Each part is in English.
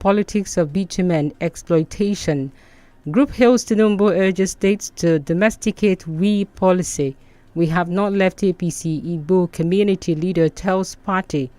politics of bitumen exploitation. Group hails Tinubu urges states to domesticate we policy. We have not left APC. Igbo community leader tells party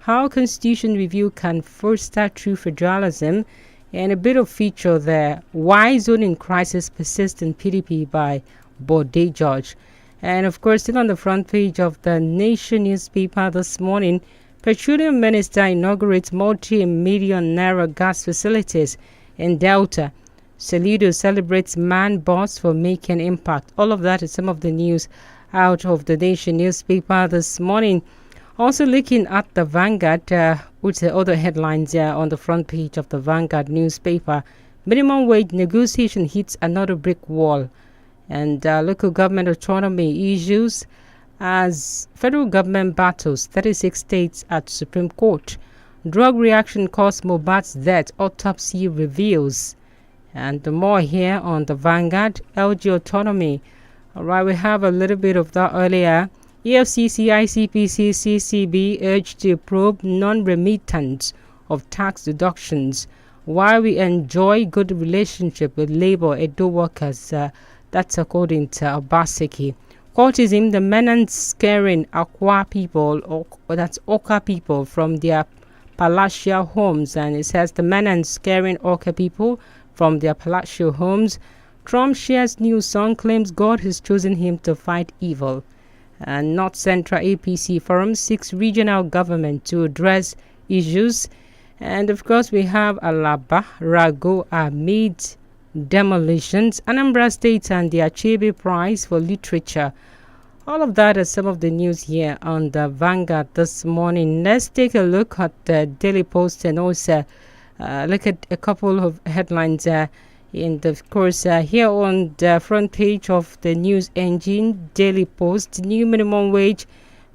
how constitution review can foster true federalism, and a bit of feature there. Why zoning crisis persists in PDP by Bode George. And of course, still on the front page of the Nation newspaper this morning, Petroleum Minister inaugurates multi-million naira gas facilities in Delta. Salido celebrates man boss for making impact. All of that is some of the news out of the Nation newspaper this morning. Also looking at the Vanguard, with the other headlines on the front page of the Vanguard newspaper. Minimum wage negotiation hits another brick wall. And local government autonomy issues as federal government battles 36 states at Supreme Court. Drug reaction caused Mohbad's death, autopsy reveals. And more here on the Vanguard, LG autonomy. All right, we have a little bit of that earlier. EFCC, ICPC, CCB urged to probe non-remittance of tax deductions while we enjoy good relationship with labor Edo workers. That's according to Obaseki. Courtism, the menace scaring Akwa people, or that's Oka people, from their palatial homes. And it says the menace scaring Oka people from their palatial homes. Trump shares new song, claims God has chosen him to fight evil. And North Central APC Forum seeks regional government to address issues. And of course, we have Alaba, Rago amid demolitions, Anambra State and the Achebe Prize for Literature. All of that is some of the news here on the Vanguard this morning. Let's take a look at the Daily Post and also look at a couple of headlines in the course here on the front page of the news engine. Daily Post, new minimum wage.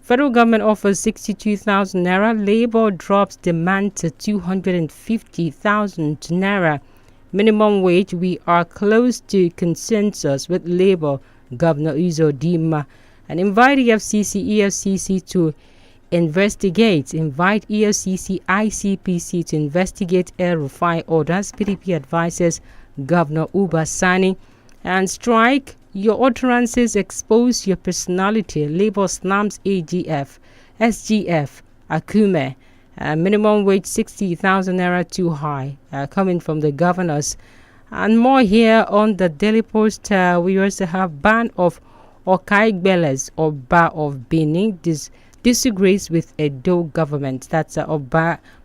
Federal government offers 62,000 naira. Labor drops demand to 250,000 naira. Minimum wage, we are close to consensus with Labour, Governor Uzodinma. And invite EFCC to investigate. Invite EFCC, ICPC to investigate El-Rufai orders. PDP advises Governor Uba Sani. And strike, your utterances expose your personality. Labour slams AGF, SGF, Akume. Minimum wage 60,000 naira too high, coming from the governors. And more here on the Daily Post. We also have ban of Okaigbeles, Oba of Benin, disagrees with Edo government. That's a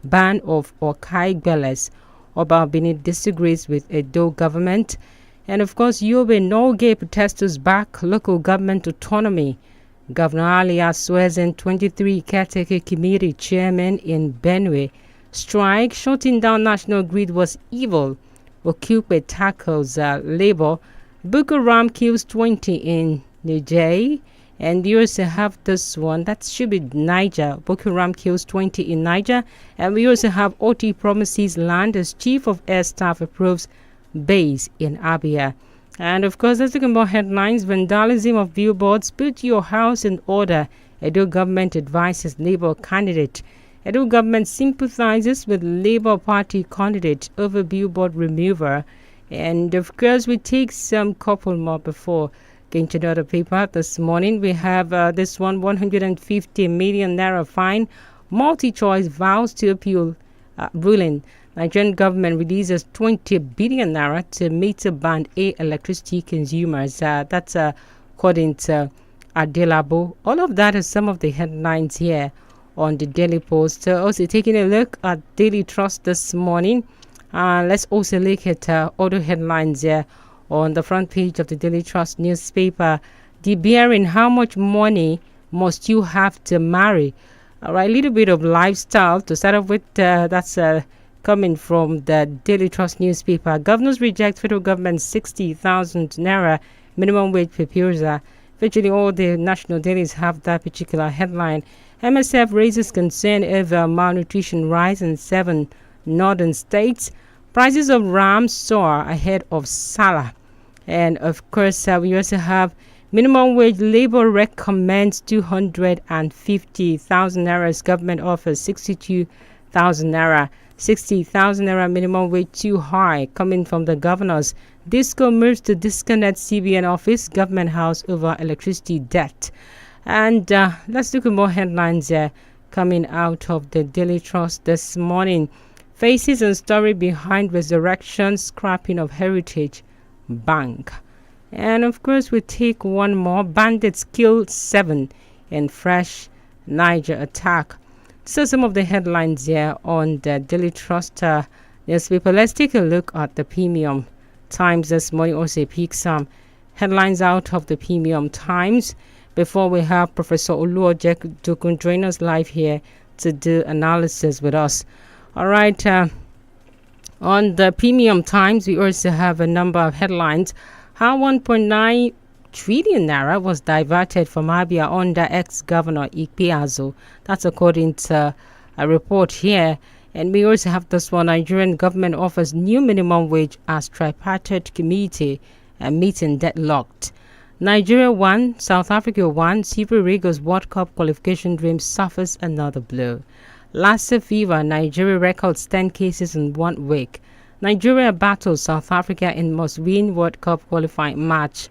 ban of Okaigbeles, Oba of Benin disagrees with Edo government. And of course, Yobe no gay protesters back, local government autonomy. Governor Alia swears in 23 caretaker committee chairman in Benue. Strike, shutting down national grid was evil. Okupe tackles labor. Boko Haram kills 20 in Niger. And you also have this one, that should be Niger. Boko Haram kills 20 in Niger. And we also have Oti promises land as Chief of Air Staff approves base in Abia. And of course, let's talk about headlines. Vandalism of billboards. Put your house in order. Edo government advises Labour candidate. Edo government sympathizes with Labour Party candidate over billboard remover. And of course, we take some couple more before going to another paper this morning. We have this one, 150 million naira fine. Multi-choice vows to appeal ruling. Nigerian government releases 20 billion naira to meter band A electricity consumers. That's according to GBOLABO. All of that is some of the headlines here on the Daily Post. Also taking a look at Daily Trust this morning. Let's also look at other headlines here on the front page of the Daily Trust newspaper. The bearing, how much money must you have to marry? All right, a little bit of lifestyle to start off with. That's coming from the Daily Trust newspaper. Governors reject federal government's 60,000 naira minimum wage proposal. Virtually all the national dailies have that particular headline. MSF raises concern over malnutrition rise in 7 northern states. Prices of ram soar ahead of Salah. And of course, we also have minimum wage. Labor recommends 250,000 naira. Government offers 62,000 naira. 60,000 naira minimum wage too high, coming from the governors. Disco moves to disconnect CBN office, government house over electricity debt. And let's look at more headlines coming out of the Daily Trust this morning. Faces and story behind resurrection, scrapping of Heritage Bank. And of course, we take one more. Bandits kill 7 in fresh Niger attack. So some of the headlines here on the Daily Trust newspaper. Let's take a look at the Premium Times this morning. Also pick some headlines out of the Premium Times before we have Professor 𝐒𝐿𝐒 join us live here to do analysis with us. All right. On the Premium Times, we also have a number of headlines. How 1.9 trillion naira was diverted from Abia under ex-governor 𝐒𝐿𝐒. That's according to a report here. And we also have this one. Nigerian government offers new minimum wage as tripartite committee meeting deadlocked. Nigeria 1, South Africa 1, Super Eagles World Cup qualification dream suffers another blow. Lassa fever, Nigeria records 10 cases in 1 week. Nigeria battles South Africa in must-win World Cup qualifying match.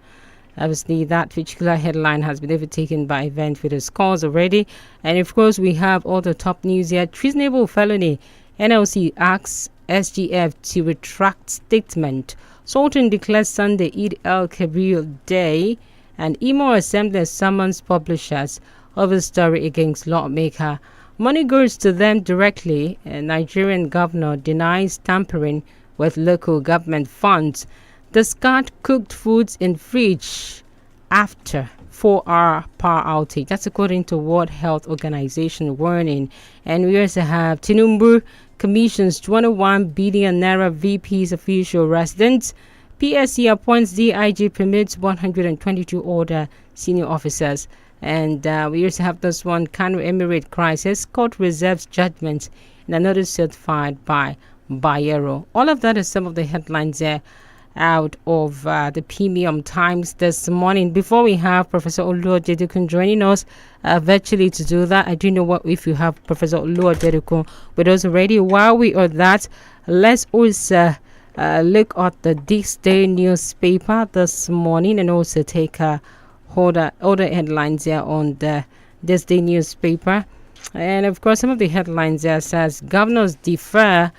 Obviously, that particular headline has been overtaken by event with the scores already. And of course, we have all the top news here. Treasonable felony. NLC asks SGF to retract statement. Sultan declares Sunday 𝐒𝐿 Kabir Day. And Imo Assembly summons publishers of a story against lawmaker. Money goes to them directly. A Nigerian governor denies tampering with local government funds. Discard cooked foods in fridge after 4-hour power outage. That's according to World Health Organization warning. And we also have Tinubu commissions 21 billion naira VP's official residence. PSC appoints DIG, permits 122 order senior officers. And we also have this one. Kano Emirate crisis. Court reserves judgment in another certified by Bayero. All of that is some of the headlines there out of the Premium Times this morning. Before we have Professor 𝐒𝐿𝐒 joining us virtually to do that, I do know what if you have Professor 𝐒𝐿𝐒 with us already. While we are that, let's also look at the This Day newspaper this morning and also take other headlines here on the This Day newspaper. And of course, some of the headlines there says governors defer.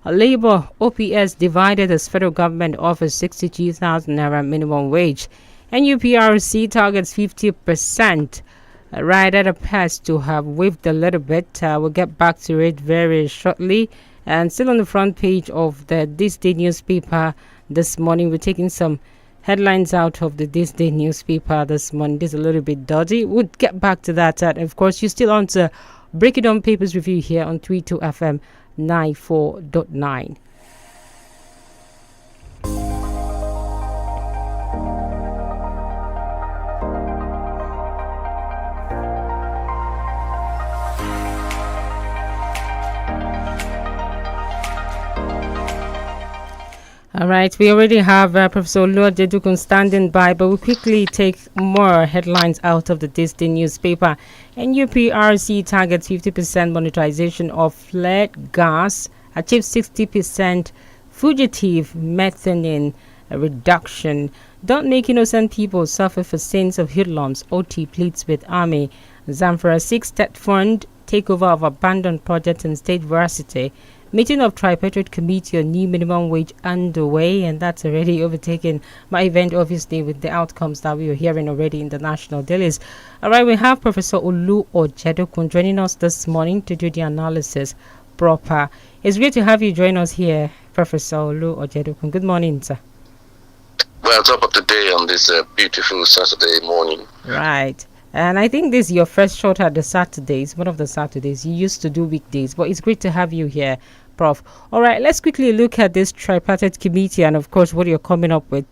Labour OPS divided as federal government offers 62,000 naira minimum wage. NUPRC targets 50%. Right at a pass to have waved a little bit. We'll get back to it very shortly. And still on the front page of the This Day newspaper this morning, we're taking some headlines out of the This Day newspaper this morning. This is a little bit dodgy. We'll get back to that. And of course, you're still on to Break It Down Papers Review here on 32 FM 94.9. All right, we already have Professor 𝐒𝐿𝐒 standing by, but we'll quickly take more headlines out of the This Day newspaper. NUPRC targets 50% monetization of fled gas, achieves 60% fugitive methane reduction. Don't make innocent people suffer for sins of hoodlums. OT pleads with army. Zamfara 6 state fund takeover of abandoned projects in state varsity. Meeting of tripartite committee on new minimum wage underway, and that's already overtaken my event, obviously, with the outcomes that we were hearing already in the national dailies. All right, we have Professor 𝐒𝐿𝐒 joining us this morning to do the analysis proper. It's great to have you join us here, Professor 𝐒𝐿𝐒. Good morning, sir. Well, top of the day on this beautiful Saturday morning. Right. And I think this is your first shot at the Saturdays, one of the Saturdays. You used to do weekdays, but it's great to have you here, Prof. All right, let's quickly look at this tripartite committee and, of course, what you're coming up with.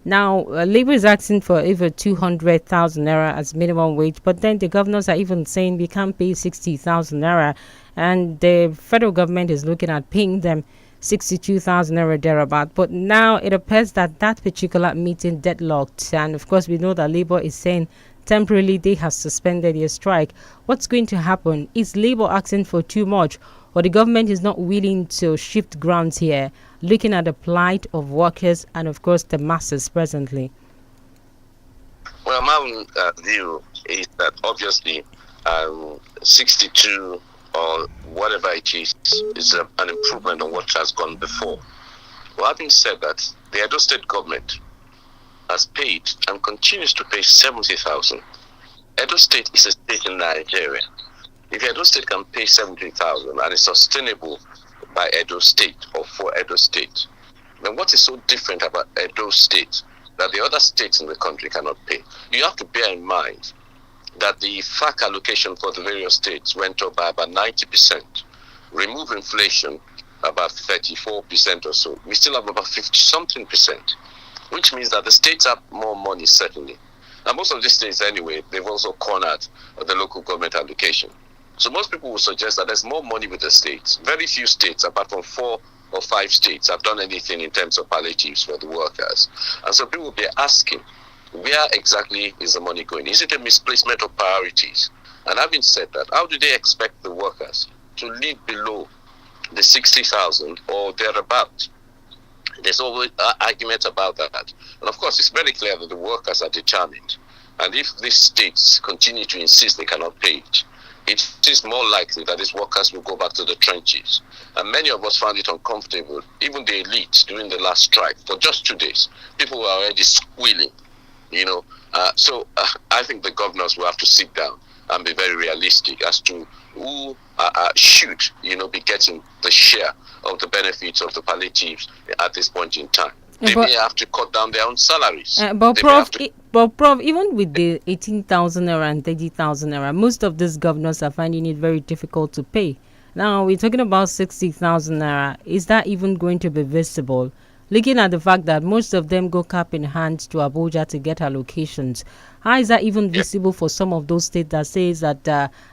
Now, Labour is asking for over 200,000 naira as minimum wage, but then the governors are even saying we can't pay 60,000 naira, and the federal government is looking at paying them 62,000 naira thereabout. But now it appears that that particular meeting deadlocked, and of course we know that Labour is saying temporarily they have suspended their strike. What's going to happen? Is Labour asking for too much, but the government is not willing to shift grounds here, looking at the plight of workers and, of course, the masses presently? Well, my own view is that obviously 62 or whatever it is an improvement on what has gone before. Well, having said that, the Edo State government has paid and continues to pay 70,000. Edo State is a state in Nigeria. If Edo State can pay 70,000 and is sustainable by Edo State or for Edo State, then what is so different about Edo State that the other states in the country cannot pay? You have to bear in mind that the FAC allocation for the various states went up by about 90%. Remove inflation, about 34% or so. We still have about 50-something%, which means that the states have more money, certainly. And most of these states, anyway, they've also cornered the local government allocation. So most people will suggest that there's more money with the states. Very few states, apart from 4 or 5 states, have done anything in terms of palliatives for the workers. And so people will be asking, where exactly is the money going? Is it a misplacement of priorities? And having said that, how do they expect the workers to live below the 60,000 or thereabout? There's always arguments about that. And of course, it's very clear that the workers are determined. And if these states continue to insist they cannot pay it is more likely that these workers will go back to the trenches. And many of us found it uncomfortable, even the elite during the last strike. For just 2 days, people were already squealing, So I think the governors will have to sit down and be very realistic as to who should, be getting the share of the benefits of the palliatives at this point in time. They may have to cut down their own salaries. But Prof, even with the 18,000 naira and 30,000 naira, most of these governors are finding it very difficult to pay. Now, we're talking about 60,000 naira. Is that even going to be visible? Looking at the fact that most of them go cap in hand to Abuja to get allocations, how is that even visible for some of those states that says that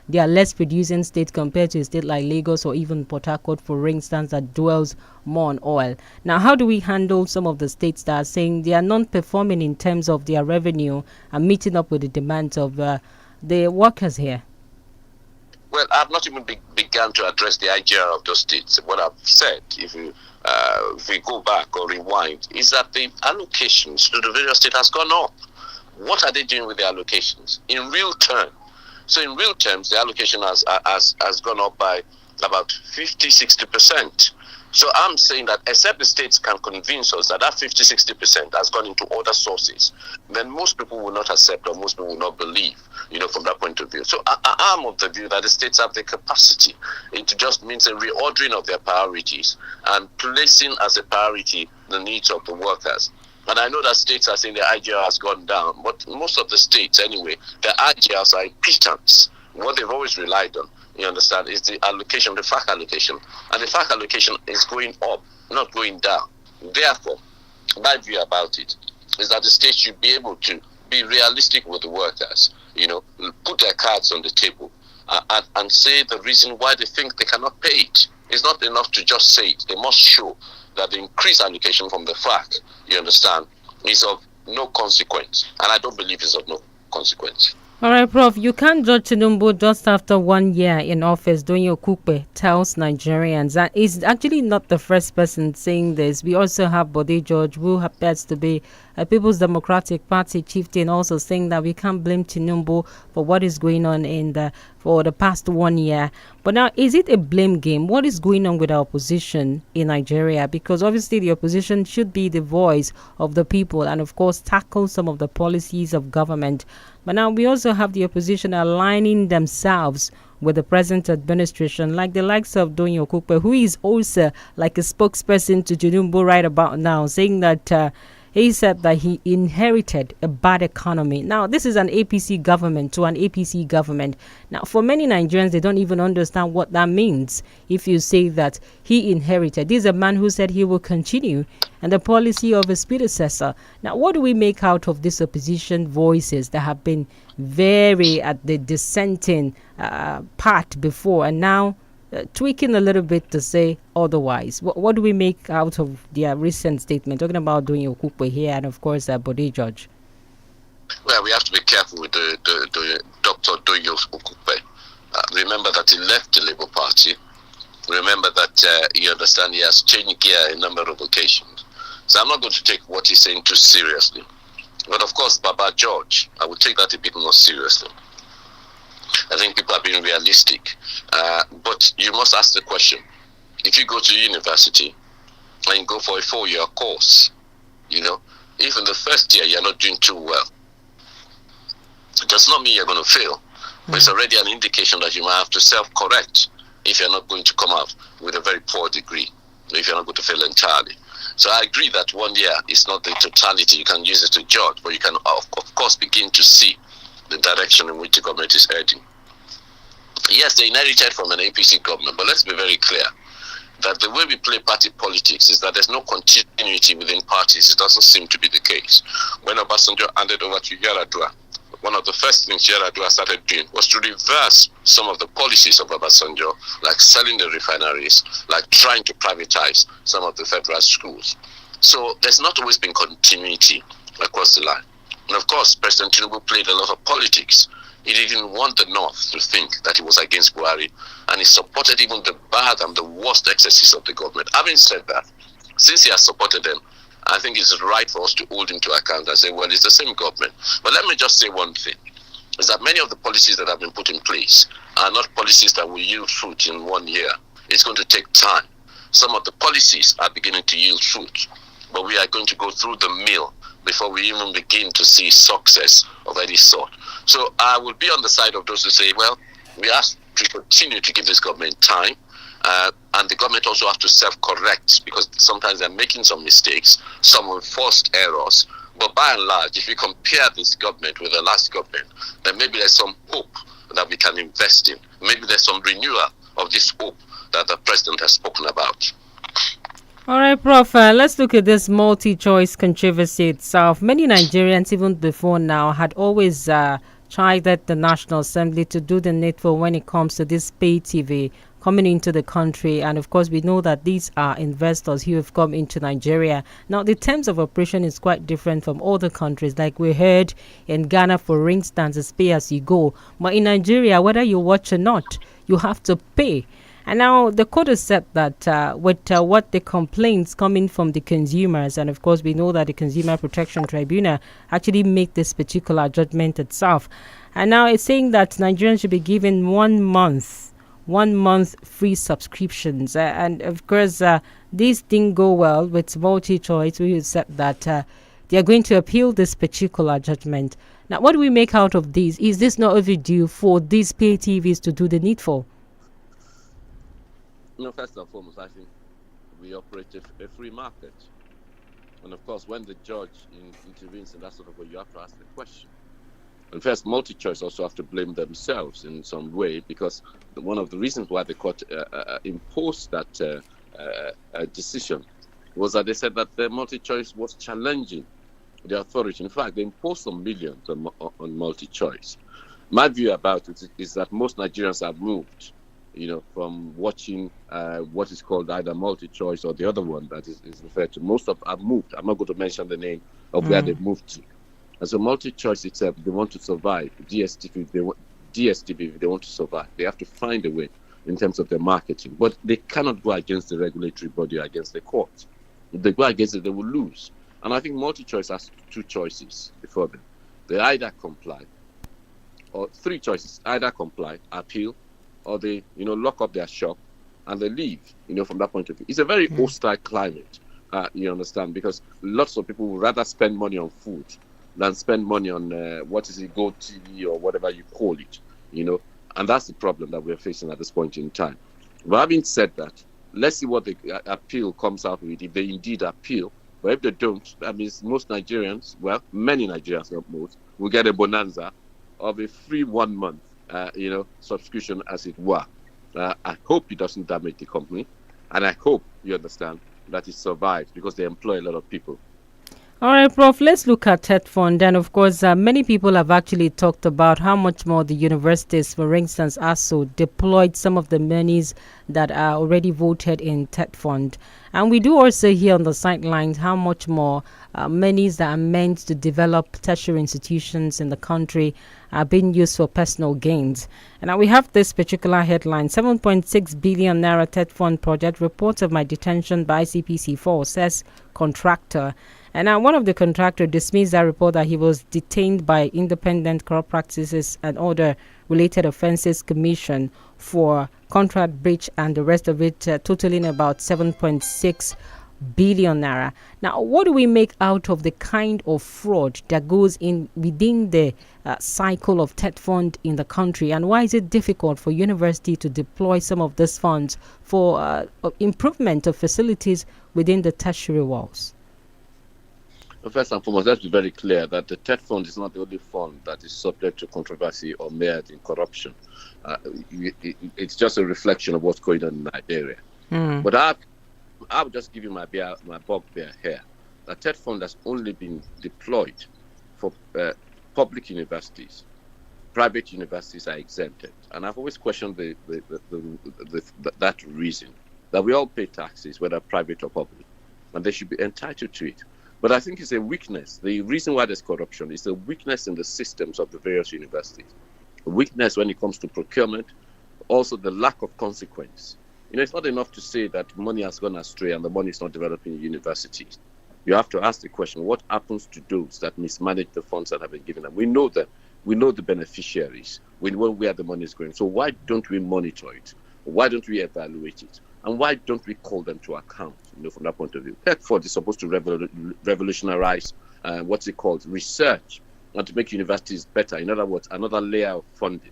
they are less producing states compared to a state like Lagos or even Port Harcourt, for instance, that dwells more on oil? Now, how do we handle some of the states that are saying they are non-performing in terms of their revenue and meeting up with the demands of the workers here? Well, I've not even begun to address the IGR of those states. What I've said, if we go back or rewind, is that the allocations to the various states has gone up. What are they doing with the allocations in real terms? So in real terms, the allocation has gone up by about 50-60%. So I'm saying that except the states can convince us that 50-60% has gone into other sources, then most people will not accept or most people will not believe, from that point of view. So I'm of the view that the states have the capacity. It just means a reordering of their priorities and placing as a priority the needs of the workers. And I know that states are saying the IGR has gone down, but most of the states, anyway, the IGRs are impedance. What they've always relied on, you understand, is the allocation, the FAC allocation. And the FAC allocation is going up, not going down. Therefore, my view about it is that the states should be able to be realistic with the workers, put their cards on the table and say the reason why they think they cannot pay it. It's not enough to just say it. They must show that the increased allocation from the FAC, you understand, is of no consequence. And I don't believe it's of no consequence. All right, Prof, you can't judge Tinubu just after 1 year in office. Donyo Kupe tells Nigerians that he's actually not the first person saying this. We also have Bode George, who happens to be a People's Democratic Party chieftain, also saying that we can't blame Tinubu for what is going on for the past 1 year. But now, is it a blame game? What is going on with our opposition in Nigeria? Because obviously the opposition should be the voice of the people and, of course, tackle some of the policies of government. But now we also have the opposition aligning themselves with the present administration, like the likes of Donyo Kupe, who is also like a spokesperson to Tinubu right about now, saying that he said that he inherited a bad economy. Now, this is an APC government to an APC government. Now, for many Nigerians, they don't even understand what that means. If you say that he inherited, this is a man who said he will continue and the policy of his predecessor. Now, what do we make out of these opposition voices that have been very at the dissenting part before and now tweaking a little bit to say otherwise? What do we make out of their recent statement, talking about Donyo Kupe here and, of course, Bode George? Well, we have to be careful with the Dr. Donyo Kupe. Remember that he left the Labour Party Remember that you understand he has changed gear a number of occasions. So I'm not going to take what he's saying too seriously. But of course, Baba George, I would take that a bit more seriously. I think people are being realistic. But you must ask the question. If you go to university and you go for a 4-year course, if in the first year you're not doing too well, it does not mean you're going to fail. But it's already an indication that you might have to self-correct if you're not going to come out with a very poor degree, if you're not going to fail entirely. So I agree that 1 year is not the totality. You can use it to judge, but you can, of course, begin to see the direction in which the government is heading. Yes, they inherited from an APC government, but let's be very clear that the way we play party politics is that there's no continuity within parties. It doesn't seem to be the case. When Obasanjo handed over to Yar'Adua, one of the first things Yar'Adua started doing was to reverse some of the policies of Obasanjo, like selling the refineries, like trying to privatize some of the federal schools. So there's not always been continuity across the line. And of course, President Tinubu played a lot of politics. He didn't want the North to think that he was against Buhari, and he supported even the bad and the worst excesses of the government. Having said that, since he has supported them, I think it's right for us to hold him to account and say, well, it's the same government. But let me just say one thing, is that many of the policies that have been put in place are not policies that will yield fruit in 1 year. It's going to take time. Some of the policies are beginning to yield fruit, but we are going to go through the mill before we even begin to see success of any sort. So I will be on the side of those who say, well, we have to continue to give this government time, and the government also has to self-correct, because sometimes they're making some mistakes, some enforced errors. But by and large, if you compare this government with the last government, then maybe there's some hope that we can invest in. Maybe there's some renewal of this hope that the president has spoken about. All right, Prof. Let's look at this multi-choice controversy itself. Many Nigerians, even before now, had always tried at the National Assembly to do the needful when it comes to this pay TV coming into the country. And of course, we know that these are investors who have come into Nigeria. Now, the terms of operation is quite different from other countries. Like we heard in Ghana, for instance, it's pay as you go. But in Nigeria, whether you watch or not, you have to pay. And now the court has said that with what the complaints coming from the consumers, and of course we know that the Consumer Protection Tribunal actually made this particular judgment itself. And now it's saying that Nigerians should be given 1 month free subscriptions. And of course, this didn't go well with multi-choice. We said that they are going to appeal this particular judgment. Now, what do we make out of this? Is this not overdue for these pay TVs to do the needful? First and foremost, I think we operate a free market. And of course, when the judge intervenes in that sort of way, you have to ask the question. And first, multi-choice also have to blame themselves in some way, because one of the reasons why the court imposed that decision was that they said that the multi-choice was challenging the authority. In fact, they imposed some millions on multi-choice. My view about it is that most Nigerians have moved, from watching what is called either multi-choice or the other one that is referred to. Most of have moved. I'm not going to mention the name of where they've moved to. And so multi-choice itself, they want to survive. DSTV, if they want to survive, they have to find a way in terms of their marketing. But they cannot go against the regulatory body or against the court. If they go against it, they will lose. And I think multi-choice has 2 choices before them. They either comply, or 3 choices: either comply, appeal, or they, lock up their shop and they leave, from that point of view. It's a very hostile climate, you understand, because lots of people would rather spend money on food than spend money on, Go TV or whatever you call it, and that's the problem that we're facing at this point in time. But having said that, let's see what the appeal comes out with, if they indeed appeal. But if they don't, that means most Nigerians, many Nigerians, not most, will get a bonanza of a free 1 month subscription, as it were. I hope it doesn't damage the company, and I hope you understand that it survives, because they employ a lot of people. All right, Prof, let's look at TED Fund. And of course, many people have actually talked about how much more the universities, for instance, also deployed some of the monies that are already voted in TED Fund. And we do also hear on the sidelines how much more monies that are meant to develop tertiary institutions in the country are being used for personal gains. And now we have this particular headline: 7.6 billion naira TED Fund project, report of my detention by ICPC4, says contractor. And now one of the contractors dismissed that report that he was detained by Independent Corrupt Practices and Other Related Offences Commission for contract breach and the rest of it, totaling about 7.6 billion naira. Now, what do we make out of the kind of fraud that goes in within the cycle of TED Fund in the country, and why is it difficult for university to deploy some of these funds for improvement of facilities within the tertiary walls? Well, first and foremost, let's be very clear that the TED Fund is not the only fund that is subject to controversy or mired in corruption. It's just a reflection of what's going on in Nigeria. But I'll just give you my bugbear here. The TED Fund has only been deployed for public universities. Private universities are exempted. And I've always questioned that reason, that we all pay taxes, whether private or public, and they should be entitled to it. But I think it's a weakness. The reason why there's corruption is a weakness in the systems of the various universities. A weakness when it comes to procurement, also the lack of consequence. It's not enough to say that money has gone astray and the money is not developing universities. You have to ask the question, what happens to those that mismanage the funds that have been given them? We know them. We know the beneficiaries. We know where the money is going. So why don't we monitor it? Why don't we evaluate it? And why don't we call them to account, from that point of view? TED Fund is supposed to revolutionize, research, and to make universities better. In other words, another layer of funding.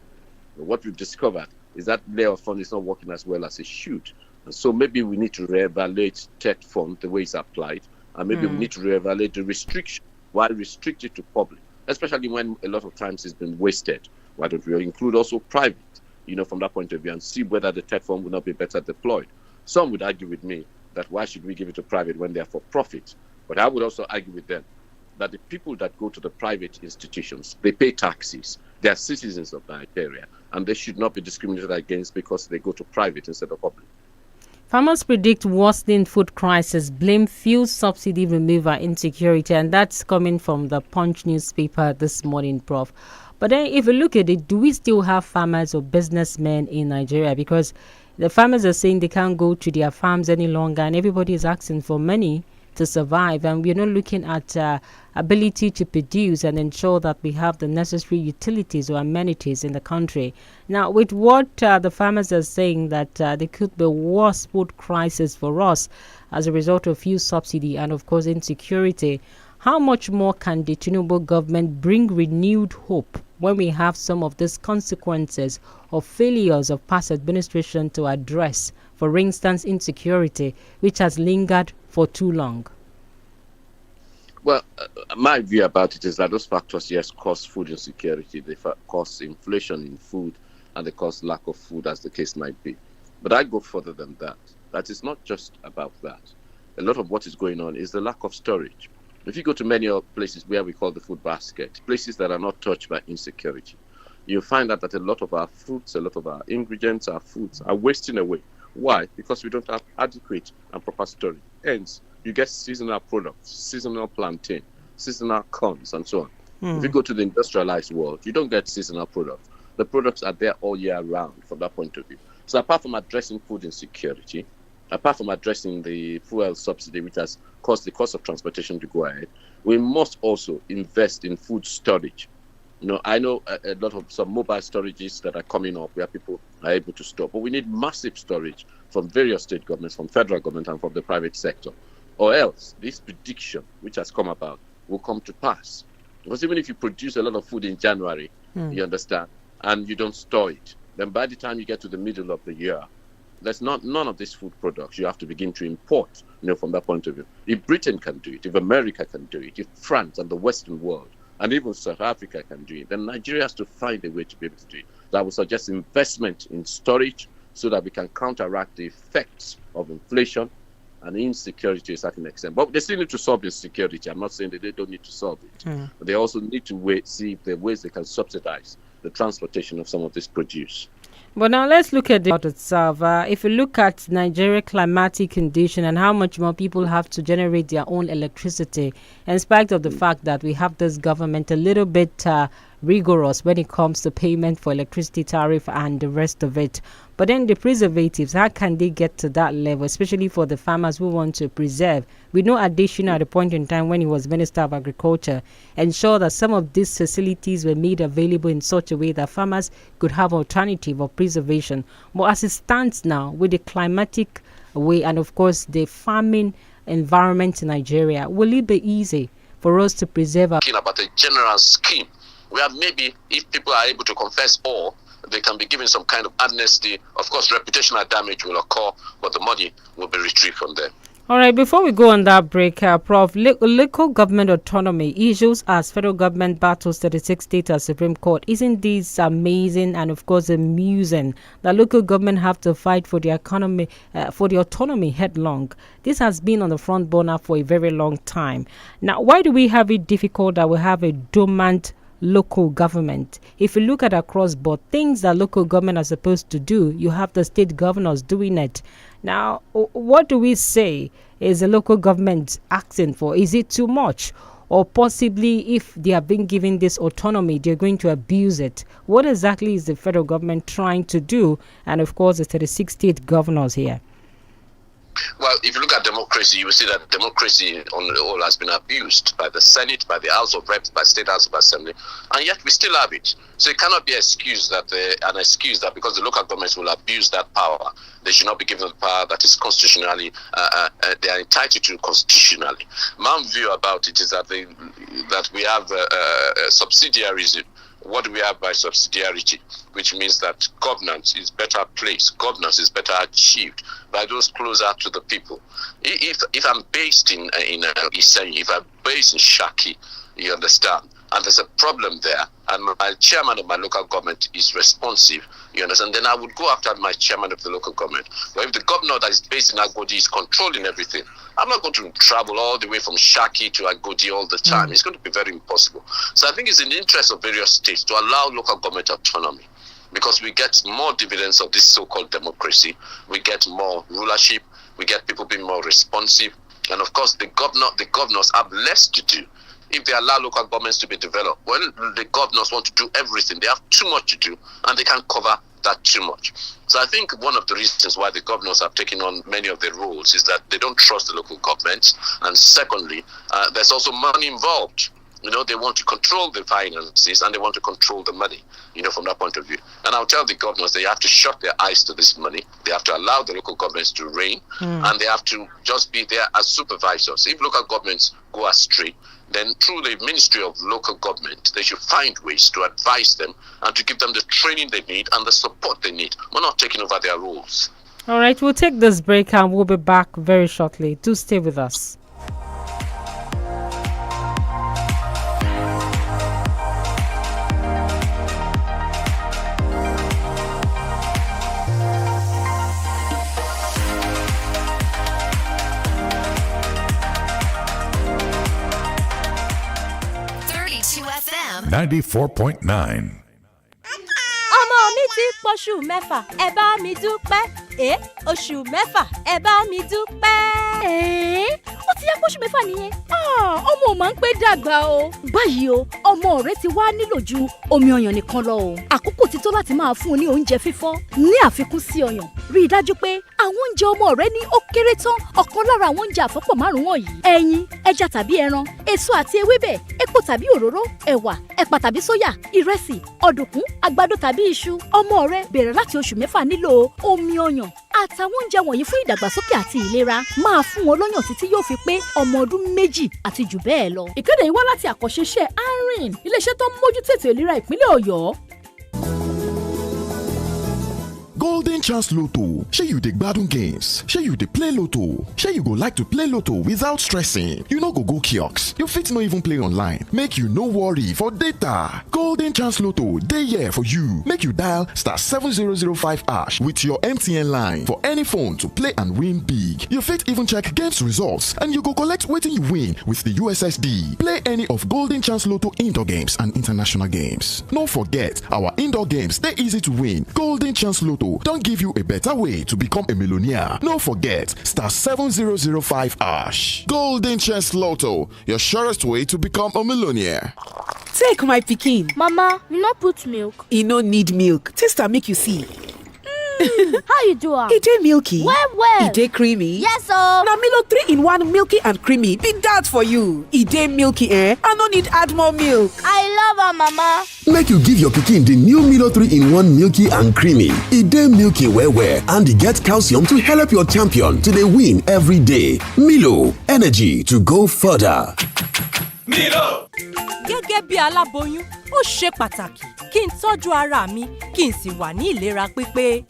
But what we've discovered is that layer of funding is not working as well as it should. And so maybe we need to reevaluate TED Fund, the way it's applied, and maybe we need to reevaluate the restriction, why restrict it to public, especially when a lot of times it's been wasted. Why don't we include also private, from that point of view, and see whether the TED Fund would not be better deployed? Some would argue with me that why should we give it to private when they are for profit? But I would also argue with them that the people that go to the private institutions, they pay taxes. They are citizens of Nigeria, and they should not be discriminated against because they go to private instead of public. Farmers predict worsening food crisis, blame fuel subsidy remover insecurity, and that's coming from the Punch newspaper this morning, Prof. But then if you look at it, do we still have farmers or businessmen in Nigeria? Because the farmers are saying they can't go to their farms any longer, and everybody is asking for money to survive, and we're not looking at ability to produce and ensure that we have the necessary utilities or amenities in the country. Now, with what the farmers are saying, that there could be worse food crisis for us as a result of fuel subsidy and, of course, insecurity, how much more can the Tinubu government bring renewed hope when we have some of these consequences of failures of past administration to address, for instance, insecurity, which has lingered for too long? Well, my view about it is that those factors, yes, cause food insecurity, they cause inflation in food, and they cause lack of food, as the case might be. But I go further than that. That is not just about that. A lot of what is going on is the lack of storage. If you go to many places where we call the food basket, places that are not touched by insecurity, you'll find out that a lot of our fruits, a lot of our ingredients, our foods are wasting away. Why? Because we don't have adequate and proper storage. Hence, you get seasonal products, seasonal plantain, seasonal corns, and so on. If you go to the industrialized world, you don't get seasonal products. The products are there all year round from that point of view. So apart from addressing food insecurity, apart from addressing the fuel subsidy, which has caused the cost of transportation to go ahead, we must also invest in food storage. I know a lot of some mobile storages that are coming up where people are able to store, but we need massive storage from various state governments, from federal government, and from the private sector. Or else, this prediction, which has come about, will come to pass. Because even if you produce a lot of food in January, you understand, and you don't store it, then by the time you get to the middle of the year, there's none of these food products. You have to begin to import, from that point of view. If Britain can do it, if America can do it, if France and the Western world, and even South Africa can do it, then Nigeria has to find a way to be able to do it. So I would suggest investment in storage so that we can counteract the effects of inflation, and insecurity to a certain extent. But they still need to solve insecurity. I'm not saying that they don't need to solve it. But they also need to see if there are ways they can subsidize the transportation of some of this produce. But now let's look at the itself. If you look at Nigeria climatic condition and how much more people have to generate their own electricity, in spite of the fact that we have this government a little bit rigorous when it comes to payment for electricity tariff and the rest of it. But then the preservatives, how can they get to that level, especially for the farmers who want to preserve? We know Additional at the point in time when he was Minister of Agriculture ensure that some of these facilities were made available in such a way that farmers could have alternative of preservation. But as it stands now, with the climatic way and of course the farming environment in Nigeria, will it be easy for us to preserve our... About a general scheme where maybe if people are able to confess all, they can be given some kind of amnesty. Of course, reputational damage will occur, but the money will be retrieved from them. All right, before we go on that break, Prof, local government autonomy issues as federal government battles 36 states at Supreme Court. Isn't this amazing and, of course, amusing that local government have to fight for the economy, for the autonomy headlong? This has been on the front burner for a very long time. Now, why do we have it difficult that we have a dormant local government? If you look at across board things that local government are supposed to do, you have the state governors doing it. Now, what do we say is the local government asking for? Is it too much? Or possibly if they are being given this autonomy, they're going to abuse it. What exactly is the federal government trying to do? And of course, the 36 state governors here. Well, if you look at democracy, you will see that democracy on the whole has been abused by the Senate, by the House of Reps, by State House of Assembly, and yet we still have it. So it cannot be an excuse that because the local governments will abuse that power, they should not be given the power that is constitutionally, they are entitled to constitutionally. My view about it is that we have subsidiarism. What do we have by subsidiarity? Which means that governance is better placed, governance is better achieved by those closer to the people. If I'm based in Issei, if I'm based in Shaki, you understand, and there's a problem there, and my chairman of my local government is responsive, you understand, then I would go after my chairman of the local government. But if the governor that is based in Agodi is controlling everything, I'm not going to travel all the way from Shaki to Agodi all the time. It's going to be very impossible. So I think it's in the interest of various states to allow local government autonomy, because we get more dividends of this so-called democracy. We get more rulership. We get people being more responsive. And of course, the governors have less to do. If they allow local governments to be developed, when the governors want to do everything, they have too much to do, and they can't cover that too much. So I think one of the reasons why the governors have taken on many of the roles is that they don't trust the local governments, and secondly, there's also money involved. They want to control the finances and they want to control the money, from that point of view. And I'll tell the governors they have to shut their eyes to this money. They have to allow the local governments to reign, and they have to just be there as supervisors. If local governments go astray, then through the Ministry of Local Government, they should find ways to advise them and to give them the training they need and the support they need. We're not taking over their roles. All right, we'll take this break and we'll be back very shortly. Do stay with us. FM 94.9. ọmọ mi ti pọ̀ṣù mẹ́fà ẹ bá mi dúpẹ́ oṣù mẹ́fà ẹ bá mi dúpẹ́. ó ti yẹ pọ̀ṣù mẹ́fà nìyẹn. ọmọ ò máa ń pẹ́ dàgbà o. báyìí o ọmọ rẹ ti wá nílò ju omi ọyàn nìkan lọ o. àkókò ti tó láti máa fún un ní oúnjẹ fífọ́ ní àfikún sí ọyàn. rí i dájú pé àwọn oúnjẹ ọmọ rẹ ní ó kéré tán ọ̀kan lára àwọn oúnjẹ àfọ́pọ̀ márùn-ún wọ̀nyí: ẹyin, ẹja tàbí ẹran, èso àti ewébẹ̀, epo tàbí òróró, ẹ̀wà, ẹ̀pà tàbí sóyà, ìrẹsì, ọ̀dùnkún, àgbàdo tàbí iṣu. ọmọ rẹ bẹ̀rẹ̀ láti oṣù mẹ́fà nílò omi ọyàn àtàwọn oúnjẹ wọ̀nyí fún ìdàgbàsókè àti ìlera. máa fún wọn lọ́yàn títí yóò fi pé ọmọ ọdún 2 àti jù bẹ́ẹ̀ lọ. ìkéde yìí wá láti àkànṣe iṣẹ́ INT'L, iléeṣẹ́ tó ń mójútó ètò ìlera ìpínlẹ̀ Ọ̀yọ́. Go Golden Chance Lotto. Shey you dey gbadun games? Shey you dey play Lotto? Shey you go like to play Lotto without stressing? You no go kiosk. You fit no even play online. Make you no worry for data. Golden Chance Lotto dey here for you. Make you dial *7005# with your MTN line for any phone to play and win big. You fit even check games results and you go collect wetin you win with the USSD. Play any of Golden Chance Lotto indoor games and international games. No forget, our indoor games dey easy to win. Golden Chance Lotto don give you a better way to become a millionaire. No forget, *7005#. Golden Chance Lotto, your surest way to become a millionaire. Take my pikin. Mama, you no put milk. E no need milk. Taste am make you see. How you do am? E dey milky. Well. E dey creamy. Yes o. Na Milo 3-in-1 milky and creamy be that for you. E dey milky I no need add more milk. I love am, Mama. Make you give your pikin the new Milo 3-in-1 milky and creamy. E dey milky well and e get calcium to help your champion to dey win every day. Milo, energy to go further. Milo. Gẹ́gẹ́ bí aláboyún, ó ṣe pàtàkì kí n tọ́jú ara mi kí n sì wà ní ìlera pípé.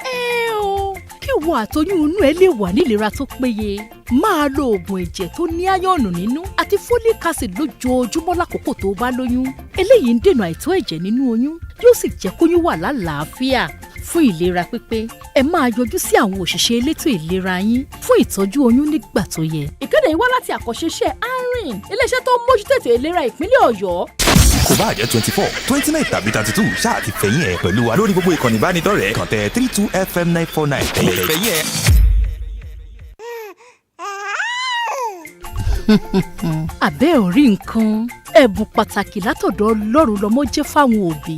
Kí ìwọ àtoyún inú ẹ lè wà ní ìlera tó péye. Máa lo oògùn ẹ̀jẹ̀ tó ní áyọ̀nù nínú àti folic acid lójoojúmọ́ lákòókò tó bá lóyún. Eléyìí ń dènà àìtó ẹ̀jẹ̀ nínú oyún, yóò sì jẹ́ kóyún wà lálàáfíà. Fún ìlera pípé, ẹ máa yọjú sí àwọn òṣìṣẹ́ elétò ìlera yín fún ìtọ́jú oyún nígbà tó yẹ. Ìkéde yìí wá láti àkànṣeṣẹ́ INT'L, iléeṣẹ́ tó ń mójútó ètò ìlera ìpínlẹ̀ Ọ̀yọ́. Kò bá jẹ́ 24, 29 tàbí 32 ṣáà ti fẹ̀yìn ẹ̀ pẹ̀lú wa lórí gbogbo ìkànnì ìbánidọ́rẹ̀ẹ́ kàn tẹ 32FM949 ẹ̀yẹ̀ fẹ̀yìn ẹ̀. Àbẹ́ ò rí nǹkan, ẹ̀bùn pàtàkì látọ̀dọ̀ Ọlọ́run lọmọ jẹ́ fáwọn òbí,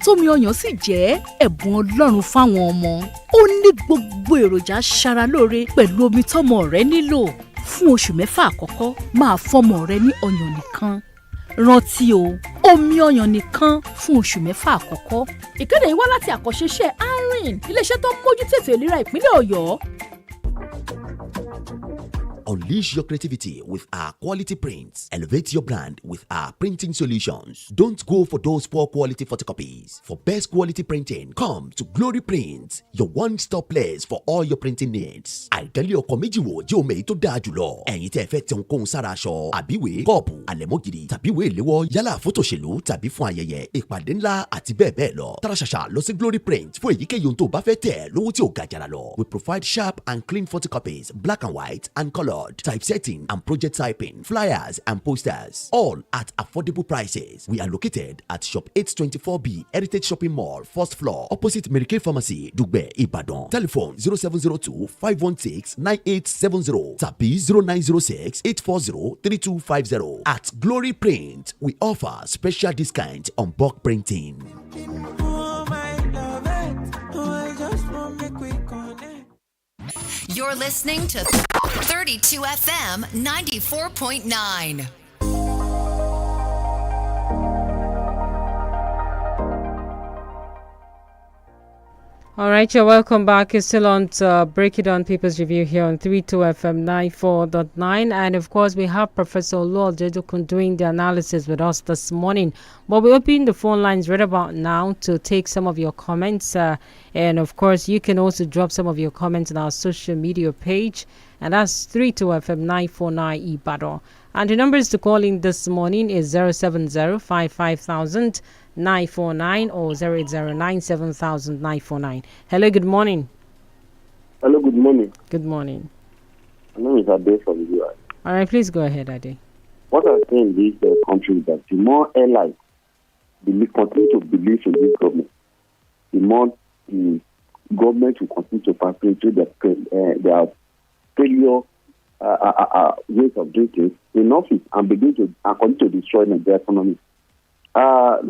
tómi ọyàn sì jẹ́ ẹ̀bùn Ọlọ́run fáwọn ọmọ. Ó ní gbogbo èròjà aṣaralóore pẹ̀lú omi tọ́mọ rẹ nílò. Fún oṣù 6 àkọ́kọ́, máa fọ́mọ rẹ ní ọyàn nìkan. Rántí o, omi ọyàn nìkan fún oṣù 6 àkọ́kọ́. Ìkéde yìí wá láti àkànṣeṣẹ́ INT'L, iléeṣẹ́ tó ń mójútó ètò ìlera ìpínlẹ̀ Ọ̀yọ́. Unleash your creativity with our quality prints. Elevate your brand with our printing solutions. Don't go for those poor quality photocopies. For best quality printing, come to Glory Print, your one-stop place for all your printing needs. Àìtẹ́lẹ̀ ọkọ̀ méjì wò jẹ́ omi èyí tó dáa jùlọ. Ẹ̀yin tẹ́ fẹ́ tẹ ohunkóhun sára aṣọ, àbíwé, kọ́ọ̀pù, àlẹ̀mọ́gìrì, tàbíwé ìléwọ́, yálà fótòṣèlú tàbí fún ayẹyẹ, ìpàdé ńlá àti bẹ́ẹ̀ bẹ́ẹ̀ lọ. Tara ṣàṣà lọ sí Glory Print fún èyíkéyìí ohun tó bá fẹ́ tẹ̀ lówó tí ò ga jàrà lọ. We provide sharp and clean photocopies, black and white and colored, typesetting and project typing, flyers and posters, all at affordable prices. We are located at Shop 824B, Heritage Shopping Mall, first floor, opposite Mary-Kay Pharmacy, Dugbe, Ibadan. Telephone 0702-516-9870, tàbí 0906-840-3250. At Glory Print, we offer special discount on bulk printing. You're listening to 32 FM 94.9. All right, you're welcome back. It's still on to Break It Down Papers Review here on 32 FM 94.9. And of course, we have Professor Oluwajedokun doing the analysis with us this morning. But we open the phone lines right about now to take some of your comments. And of course, you can also drop some of your comments on our social media page. And that's 32 FM 949 Ibadan. And the numbers to call in this morning is 070-55,000. 949 or 08097,949. Hello, good morning. Hello, good morning. Good morning. My name is Ade from the UI. All right, please go ahead, Ade. What I'm saying in this country is that the more airlines continue to believe in this government, the more the government will continue to perpetuate their failure ways of doing things in office and begin to continue to destroy the economy. Look at